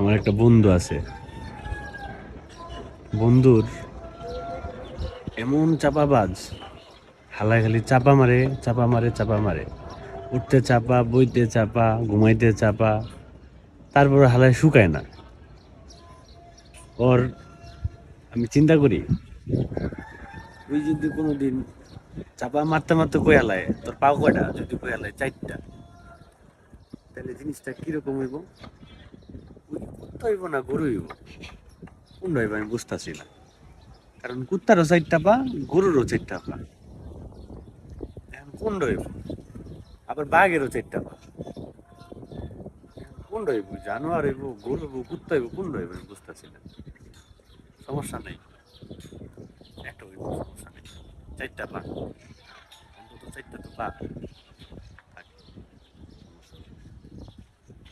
আমার একটা বন্ধু আছে, বন্ধুর এমন চাপাবাজ, হালায় খালি চাপা মারে চাপা মারে চাপা মারে, উঠতে চাপা, বইতে চাপা, ঘুমাইতে চাপা, তারপরে হালায় শুকায় না ওর। আমি চিন্তা করি, তুই যদি কোনোদিন চাপা মারতে মারতে কই হালায়, তোর পাও কয়টা, যদি কই হালায় চারটা, তাহলে জিনিসটা কিরকম হইব? কুত্তা হইব না গরু হইব? কোনটা হইব আমি বুঝতেছি না। কারণ কুত্তারও চারটা পা, গরুরও চারটা পা, এখন কোনটা হইব? আবার বাঘেরও চারটা পা, কোনটা হইব? জানোয়ার হইব, গরু হইব, কুত্তা হইব, কোনটা হইব আমি বুঝতেছি না। সমস্যা নেই, একটা হইব, সমস্যা নেই। চারটা পা, অন্তত চারটা তো পা।